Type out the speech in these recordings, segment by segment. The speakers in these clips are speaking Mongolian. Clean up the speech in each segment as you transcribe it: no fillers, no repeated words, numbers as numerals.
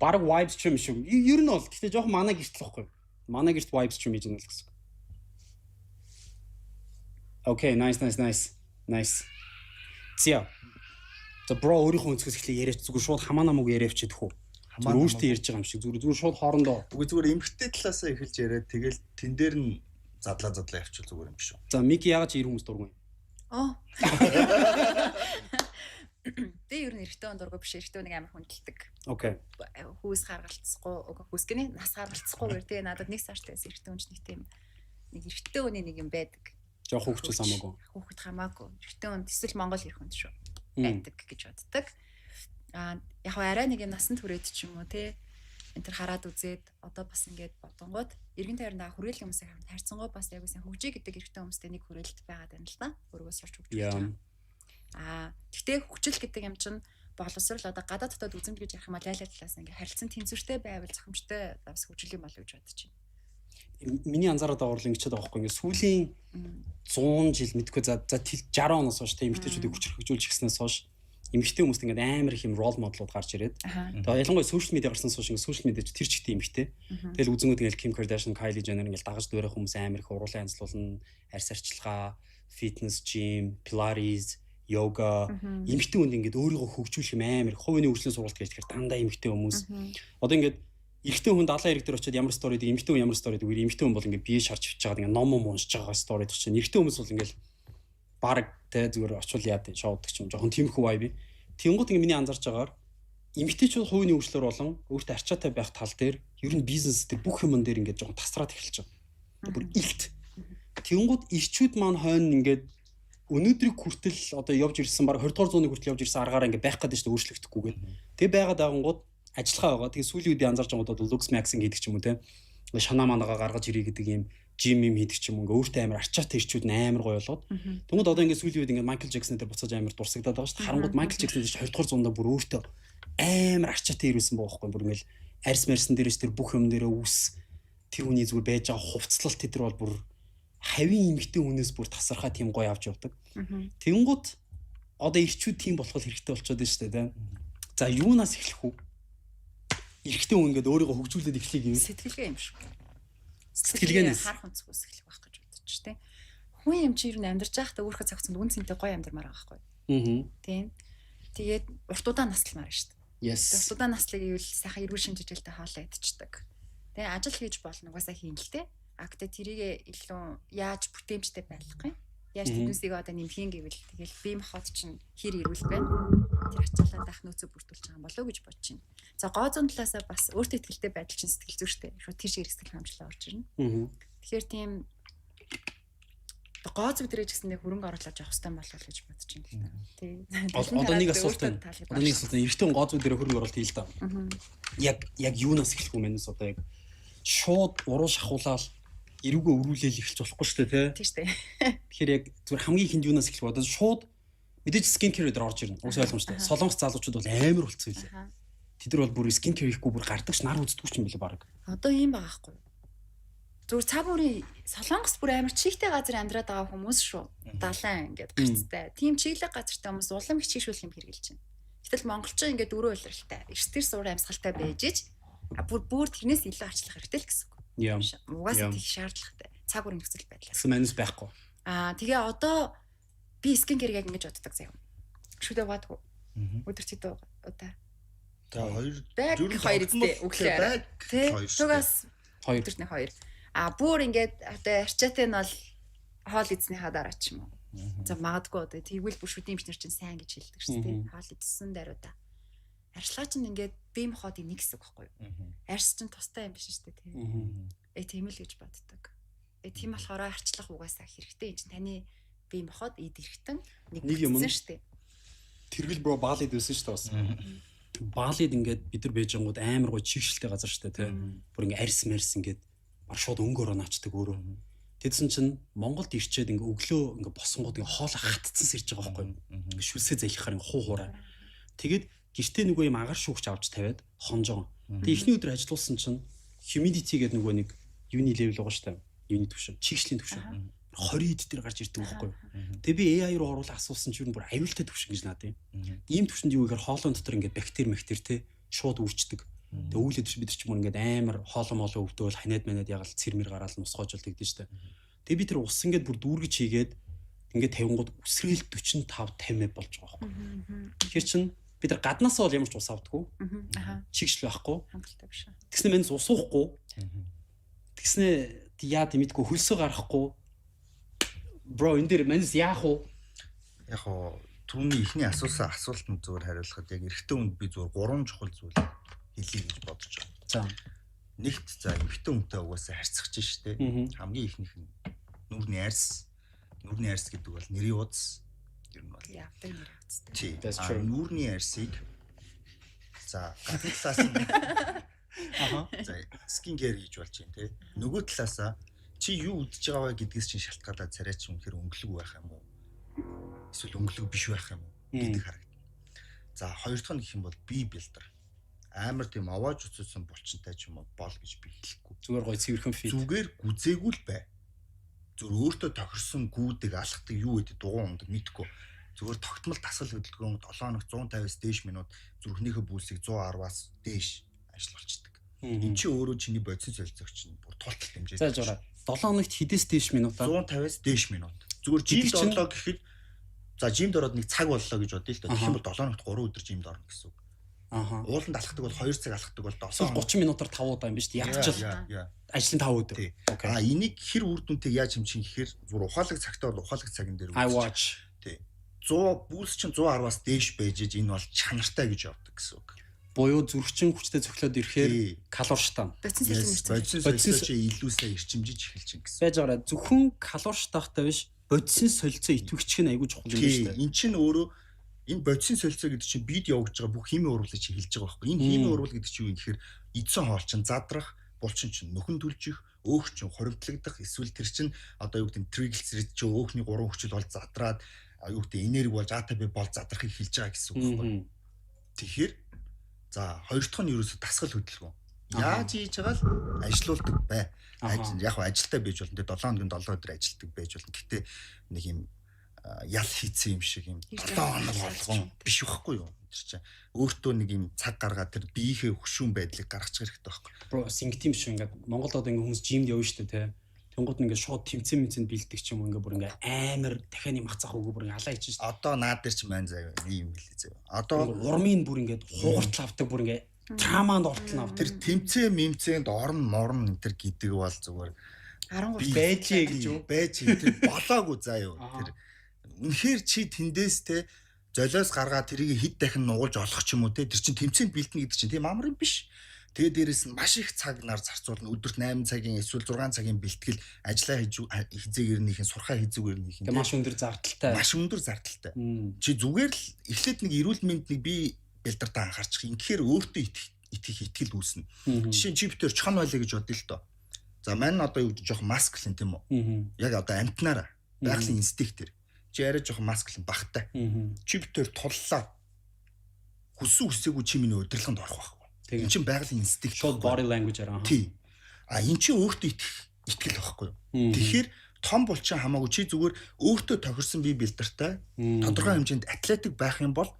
Бараг vibe stream шүү. Ер нь бол гэхдээ жоохон манай гэртэл байхгүй. Манай гэрт vibe stream хийж байна л гэсэн. Okay, nice. Зя. За бро өөрийнхөө өнцгөөс эхлээ яриач зүгээр шууд хамаа намаг яриавч идэх үү? Зүгээр өөртөө ярьж байгаа юм шиг зүгээр шууд хоорондоо. Үгүй зүгээр эмхтэй талаасаа эхэлж яриад тэгэл тэн дээр нь задлаа явчихвал зүгээр юм биш үү? За Мики яагаад ч 90 хүмүүс дургүй юм? Тэ ер нь эрэгтэй дургүй биш эрэгтэй нэг амар хүндэлдэг. Окей. Хүүс харгалцахгүй, хүүс гинэ нас харгалцахгүй гэр тэгээ надад нэг сартаас эрэгтэй хүн ч нэг тийм нэг эрэгтэй хүний нэг юм байдаг. Жохоо хөвчөөс хамаагүй. Хүүхэд хамаагүй. Эрэгтэй хүн эсвэл Монгол ирэх хүн шүү. Байдаг гэж боддог. Яг арай нэг юм насанд хүрээд ч юм уу те энэ төр хараад үзээд одоо бас ингээд бодонгууд эргэн тойрондоо хүрээлэн хүмүүсийн хамт харьцангуй бас яг үсэн хөгжиж гэдэг эрэгтэй хүмүүстэй нэг хүрээлэлт байгаад байна л да. Өөргөө сурч хөгжиж байгаа. Гэхдээ хөгжил гэдэг юм чинь боловсрол одоо гадаад дотоод үзэмж гэж ярих юм бол лайлаа талаас ингээд харилцан тэнцвэртэй байвал зохимжтой бас хөгжил юм болов гэж бодож байна. Миний анзаараад байгаа бол ингэж байгаа байхгүй ингээд сүүлийн 100 жил мэдгүй за 60 оноос хойш тэ эмэгтэйчүүдийг хүч хөгжүүлж ирснээс хойш эмэгтэй хүмүүст ингээд амар их юм рол моделууд гарч ирээд тэгээ ялангуяа сошиал медиа гарснаас хойш ингээд сошиал медиа тэр чигтээ эмэгтэй тэгэл үзэнгүүд ингээд Kim Kardashian, Kylie Jenner ингээд дагаж дуурайх хүмүүс амар их уруулын анзлуулна арьс арчилгаа, фитнес, жим, пилатес, йога эмэгтэй хүнд ингээд өөрийгөө хөгжүүлэх юм амар хувийн хөгжлийн сургалт гэж тэгэхээр дандаа эмэгтэй хүмүүс одоо ингээд эрэгтэй хүн 70 эрэг дээр очиод ямар стори дэг эмэгтэй хүн ямар стори дэг эмэгтэй хүн бол ингээд бие шарч авч байгаа ингээд ном уншиж байгаа стори дэг чинь эрэгтэй хүмүүс бол ингээд баг тэ зүгээр очвол яа тэ шоудаг юм жоохон тиймэрхүү vibe. Тэнгууд ингээд миний анзарч байгаагаар эмэгтэйчүүд хувийн хөгжлөөр болон өөртөө арчаатай байх тал дээр ер нь бизнес дээр бүх юм дээр ингээд жоохон тасраад эхэлж байгаа. Бүр илт. Тэнгууд ирчүүд маань хойно ингээд өнөөдрийг хүртэл одоо явж ирсэн баг 20 дугаар зууны хүртэл явж ирсэн аргаараа ингээд байх гэдэг чинь өөрчлөгдөхгүйгээд тэг байгаад байгангууд ажиллахаа байгаа. Тэгээ сүүлийн үеийн анзарч байгаа бол Lux Maxing гэдэг ч юм уу те. Шанаа манагаа гаргаж ирээ гэдэг юм жим юм хийдэг ч юм ингээ өөртөө амар арчаатай ирчүүд амар гоё болоод. Тэгмэд одоо ингээ сүүлийн үед ингээ Michael Jackson дээр буцааж амар дурсагдаад байгаа шүү дээ. Харангууд Michael Jackson дээр 20 дугаар зуундаа бүр өөртөө амар арчаатай ирсэн байгаа байхгүй бүр ингээл арьс марьсан дээрээс тэр бүх юм дээрээ үс тэр хүний зүгээр байж байгаа хувцлалт тэр бол бүр хавийн эмгтэн хүнээс бүр тасархаа тийм гоё авч явдаг. Тэнгууд одоо ирчүүд тийм болох хэрэгтэй болчиход байна шүү дээ. За юунаас эхлэх вэ? Эрэгтэй хүн ингээд өөрийгөө хөгжүүлээд эхлэх юм. Сэтгэлгээ юм шүү. Сэтгэлгээнээс харах өнцгөөс эхлэх байх гэж бодож тий. Хүн юм чи ер нь амьдарч байхдаа өөрийнхөө цагцанд үн цэнтэй гоё амьдармаар байгаа байхгүй. Тийм. Тэгээд уртудаа наслмаар шүү дээ. Yes. Уртудаа наслыг ивэл сайхан эрүүл шинжилгээтэй хоолоо идчихдэг. Тэгээ ажил хийж болно угаасаа хийн л тий. Гэхдээ тэрийгээ илүү яаж бүтээмжтэй байлгах юм? Яаж тэднүүсийг одоо нэмхийн гэвэл тэгэл бие махбод чинь хэр ирүүл байна. Тэр ачаалаад ах нөөцөө бүрдүүлж байгаа юм болов уу гэж бодож байна. За гоо зүүн талаасаа бас өөртөө ихтэй байдал чинь сэтгэл зүйчтэй. Шууд тэр шиг сэтгэл хангамжлаа орж ирнэ. Тэгэхээр тийм гоо зүү дээрээ ч гэсэн нэг хөрөнгө оруулаад явах хэрэгтэй болов уу гэж бодож байна л та. Тий. Одоо нэг асуулт байна. Одоо нэг асуулт. Эрэгтэй хүн гоо зүү дээрээ хөрөнгө оруулалт хийл та. Яг юунаас эхлэх юм бэ нэс одоо яг шууд уруу шахуулаад эрүүгөө өрүүлээл эхэлж болохгүй шүү дээ тий. Тийм шүү дээ. Тэгэхээр яг зүгээр хамгийн ихэнд юунаас эхлэх вэ? Одоо шууд мэдээж скин кэр дээр орж ирнэ. Уус ойлгомжтой. Солонгос залуучууд бол амар болцсон юм лээ. Тэд нар бол бүр скин кэр хийхгүй бүр гардагч нар үздэггүй ч юм билээ баг. Одоо ийм байгаа хгүй. Зүгээр цаг бүрийн Солонгос бүр амар чигтэй газар амьдраад байгаа хүмүүс шүү. Далайн ингээд гарцтай. Тим чиглэг газартай хүмүүс улам хичээшүүл юм хэрэгжилж байна. Гэтэл монголчин ингээд дөрөв улиралтай. Эрсдэр суур амьсгалтай байж ич бүр тэрнээс илүү арчлах хэрэгтэй л гэсэн үг. Угаасаа тийх шаардлагатай. Цаг бүр нөхцөл байдлаас. Гэсэн манус байхгүй. Тэгээ одоо би скин кэр яг ингэж боддог заяа. Шүдэ баадгүй. Өдөр чи одоо За хоёр эзтэй өглөө. Тугаас өдөрт нэг хоёр. Бүр ингээд одоо арчаатай нь бол хоол эзнийхаа дараа ч юм уу. За магадгүй одоо тэгвэл бүр шүдийн эмчнэр чинь сайн гэж хэлдэг шүү дээ. Хоол эзсэн даруйда. Арчилгаа чинь ингээд бие махбодын нэг хэсэг байхгүй юу? Арьс чинь тустай юм биш шүү дээ. Тийм л гэж боддог. Тийм болохоор арчлах угаасаа хэрэгтэй. Энд чинь таны бие махбод эд эргэтэн нэг юм шүү дээ. Тэргэл бро баалид байсан шүү дээ бас. Баалид ингээд бид нар бэжэнгууд амар гоо чигшэлтэй газар шүү дээ тий. Бүр ингээд арьс мэрс ингээд бар шууд өнгөөрөө наачдаг өөрөө. Тэдсэн чинь Монголд ирчээд ингээд өглөө ингээд босонгууд ингээд хоол хатцсан сэрж байгаа байхгүй юу? Ингээд шүлсээ залхихаар ингээд хуу хураа. Тэгээд гэртээ нөгөө юм агаар шүүгч авч тавиад хонжоо. Тэгээ эхний өдөр ажилласан чинь humidity гэдэг нөгөө нэг юуны левел байгаа шүү дээ. Юуны түвшин, чигшлийн түвшин. 20 эд дээр гарч ирдэг байхгүй юу? Тэгээ би AI руу оруулаад асуусан чинь бүр аюултай түвшин гэж надад юм. Ийм түвшинд юу гэхээр хоолойн дотор ингээд бактери те шууд үрчдэг. Тэгээ үүлээд бид нар ч мөр ингээд амар хоолоо өвдөөл ханаад манад ягаал цэрмэр гараал нусгоожул тэгдэж штэ. Тэгээ би тэр ус ингээд бүр дүүргэж хийгээд ингээд 50-гууд үсрээл 45 50 болж байгаа байхгүй. Тэгэхээр чин бид нар гаднаасаа бол ямар ч ус авдаггүй. Чигшл байхгүй. Хангалттай биш. Тэгснэ мэнс ус уухгүй. Тэгснэ яа тиймдгүү хөлсөө гарахгүй. Бро энэ дэр мэнс яах вэ? Яг оо түүний ихний асуусан асуултанд зүгээр хариулахад яг эрэгтэй хүнд би зүгээр 3 чухал зүйл хэлье гэж бодож байна. За. Нэгт за эрэгтэй хүнтэй угаасаа харьцах чинь шүү дээ. Хамгийн ихнийх нь нүрийн арьс. Нүрийн арьс гэдэг бол нэрийн удас. Ер нь бол яадаг нэр үзтэй. Тий. Нүрийн арьсыг за гадна талаас нь за скин кэр хийж болж байна тий. Нөгөө талаасаа чи юу үдж байгаа вэ гэдгээс чинь шалтгаалаад царай чи үнэхээр өнгөлөг байх юм уу? Эсвэл өнгөлөг биш байх юм уу гэдэг харагдана. За хоёр дахь нь гэх юм бол би бэлдэр. Амар тийм авааж үцүүлсэн булчинтай ч юм уу бол гэж би хэлэхгүй. Зүгээр гой цэвэрхэн фит. Зүгээр гүзээгүй л бай. Зүгээр өөртөө тохирсон гүдэг алхдаг юу гэдэг дугуун өндөр мэдхгүй. Зүгээр тогтмол тасгал хөдөлгөөн 7 хоног 150-аас дээш минут зүрхнийхээ пульсийг 110-аас дээш ажиллуулчихдаг. Энд чи өөрөө чиний бодис солилцогч нь бүр тултал хэмжээ. За жоо 7 хоногт хэдээс дээш минутаа 150-аас дээш минут. Зүгээр жимд орлоо гэхэд за жимд ороод нэг цаг боллоо гэж бодъё л да. Тэгэх юм бол 7 хоногт 3 өдөр жимд орно гэсэн үг. Ууланд алхдаг бол 2 цаг алхдаг бол 30 минутаар 5 удаа юм биш үү? Ядчил. Ажлын 5 өдөр. Окей. Энийг хэр үр дүнтэй яаж хэмжих гэхээр зүгээр ухаалаг цагтаа бол ухаалаг цагийн дээр I watch. Тий. 100 пульс чинь 110-аас дээш байж энэ бол чанартай гэж явдаг гэсэн үг. Буюу зүрхчин хүчтэй цохилоод ирэхээр калорштан. Бодис солилцоо илүү сайн ирчимжиж эхэлж чинь гэсэн. Байж байгаа зөвхөн калорштахтай биш бодисын солилцоо идэвхжих нь айгүй чухал юм байна шүү дээ. Энд чинь өөрөө энэ бодисын солилцоо гэдэг чинь бид явуулж байгаа бүх химийн уруулыг чинь хэлж байгаа байхгүй. Энэ химийн уруул гэдэг чинь юу юм гэхээр эдсэн хоол чинь задрах, булчин чинь нөхөн түлжих, өөх чинь хоримтлагдах, эсвэл тэр чинь одоо юу гэдэг триглицерид чинь өөхний 3 хүчил бол задраад юу гэдэг энерги болж АТП бол задрахыг хэлж байгаа гэсэн үг байхгүй. Тэгэхээр за хоёр дахь нь ерөөсө тасгал хөдөлгөөн. Яаж хийж байгаа л ажилуулдаг бай. Яг ажилтаа байж болно. 7 хоногийн 7 өдөр ажилтдаг байж болно. Гэхдээ нэг юм ял хийцэн юм шиг юм 7 хоног болгон биш байхгүй юу? Тэр чинь өөртөө нэг юм цаг гаргаад тэр биеийнхээ хөшүүн байдлыг гаргачих хэрэгтэй байхгүй. Бро сингт юм шиг ингээд Монголд одоо ингээд хүмүүс жимд явна шүү дээ, тэ. Тэнгууд ингээд шууд тэмцэн бэлддэг ч юм уу ингээд бүр ингээд амар дахианы мах цах үгүй бүр ингээд алаа хийж шүү дээ. Одоо наад дээр ч маань заяа ийм хэлээ заяа. Одоо урмын бүр ингээд хугартал авдаг бүр ингээд траманд ортол авдаг. Тэр тэмцэн мэмцэнд орн морн энэ төр гэдэг бол зүгээр 13 байжээ гэж юу? Байж тэр болоогүй заяа. Тэр үнэхээр чи тэндээс те золиос гаргаад тэрийг хэд дахин нугуулж олох ч юм уу те тэр чин тэмцээнд бэлдэнэ гэдэг чинь тийм амар юм биш. Тэгээ дээрэс нь маш их цаг нар зарцуулна. Өдөрт 8 цагийн эсвэл 6 цагийн бэлтгэл ажиллаа хизээгэрнийхэн сурхаа хизээгэрнийхэн. Тэгээ маш өндөр зардалтай. Маш өндөр зардалтай. Чи зүгээр л эхлээд нэг эрүүл мэндийг би бэлдэртээ анхаарчих. Инхээр өөртөө итгэх итгэл үүснэ. Жишээ нь чи битэр чхон байлаа гэж бодъё л доо. За мань одоо юу жоох маскулин тийм үү? Яг одоо амтнаараа байгалийн инстинктээр чи арай жоох маскулин багтай. Чи битэр туллаа. Хүссэн хүсээгүй чи миний удирдлаганд орох байхгүй. Энд чинь байгалийн инстинкт шууд body language араа. Тий. Энд чинь өөртөө итгэл байхгүй юу? Тэгэхээр том булчин хамаагүй чи зүгээр өөртөө тохирсон бие бэлдэртэй тодорхой хэмжээнд атлетик байх юм бол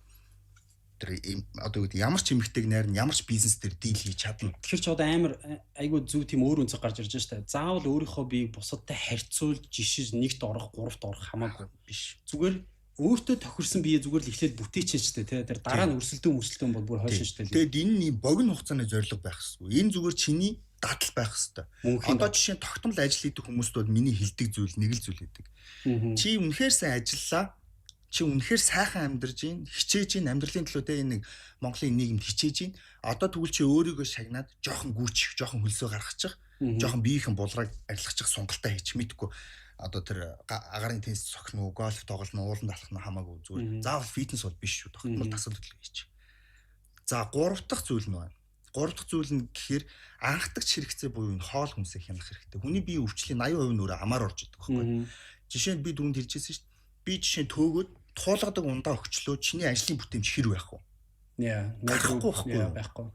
тэр одоо юу ямар ч эмэгтэйг найр нь ямар ч бизнес дээр дийл хийж чадна. Тэгэхээр ч одоо амар айгүй зөв тийм өөр үнцэг гарч ирж штэ. Заавал өөрийнхөө биеийг бусадтай харьцуулж жишээж нэгт орох, гуравт орох хамаагүй биш. Зүгээр өөртөө тохирсон бие зүгээр л эхлээд бүтээчээчтэй тий. Тэр дараа нь өрсөлдөөн бол бүр хойш штэ. Тэгэд энэ богино хугацааны зорилго байх хэрэгтэй. Энэ зүгээр чиний дадал байх хэрэгтэй. Одоо жишээ нь тогтмол ажил хийдэг хүмүүст бол миний хэлдэг зүйл нэг л зүйл гэдэг. Чи үнэхээр сайн ажиллаа. Чи үнэхээр сайхан амьдарж гин, хичээж гин, амьдралын төлөө тэ энэ нэг Монголын нийгэмд хичээж гин. Одоо тэгвэл чи өөрийгөө шагнаад жоохон гүйчих, жоохон хөлсөө гаргачих, жоохон биеийнхэн булраг арилгачих сонголтоо хийчих мэдгүй. Одоо тэр агарын теннис цохно уу, гольф тоглоно, ууланд алхах нь хамаагүй зүгээр. Заавал фитнес бол биш шүү. Тогтмол тасгал хөдөлгөөн хийчих. За 3 дахь зүйл нь байна. 3 дахь зүйл нь гэхээр анхдагч хэрэгцээ буюу энэ хоол хүнсээ хянах хэрэгтэй. Хүний биеийн өвчлөлийн 80% нь өөрөө амаар орж идэг байхгүй. Жишээ нь би дүүнд хэлжсэн шүү дээ. Би жишээ нь төөгөөд туулгадаг ундаа өгчлөө чиний ажлын бүтээмж хэр байх вэ? Байхгүй.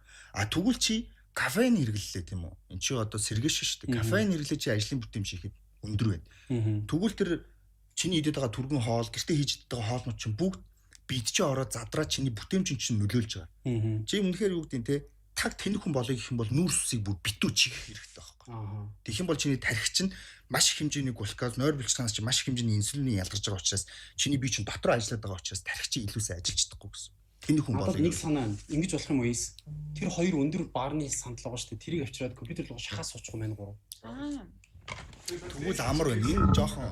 Тэгвэл чи кафеин хэрэглэлээ тийм үү? Энд чи одоо сэргээш шүү дээ. Кафеин хэрэглээ чи ажлын бүтээмж ихэд өндөр байна. Тэгвэл тэр чиний идээд байгаа түргэн хоол, гэртээ хийж идэх байгаа хоолнууд чинь бүгд бид чи ороод задраа чиний бүтээмжийн чинь нөлөөлж байгаа. Чи үнэхээр юу гэдэг нь те 5 цаг тэнэг хүн болоё гэх юм бол нүүрс усыг бүр битүү чих хэрэгтэй байхгүй. Тэгэх юм бол чиний тархи чинь маш их хэмжээний глюкоз, нойр бэлчгээс чинь маш их хэмжээний инсулин ялгарч байгаа учраас чиний бие чинь дотор ажиллаад байгаа учраас тархи чинь илүү сайн ажиллаж чадахгүй гэсэн. Тэнэг хүн болоё. Нэг санаа ингэж болох юм уу ийс? Тэр хоёр өндөр баарны сандал байгаа шүү дээ. Тэрийг авчираад компьютер руу шахаа суучих юм байна гурав. Тэгвэл амар байна. Энэ жоохон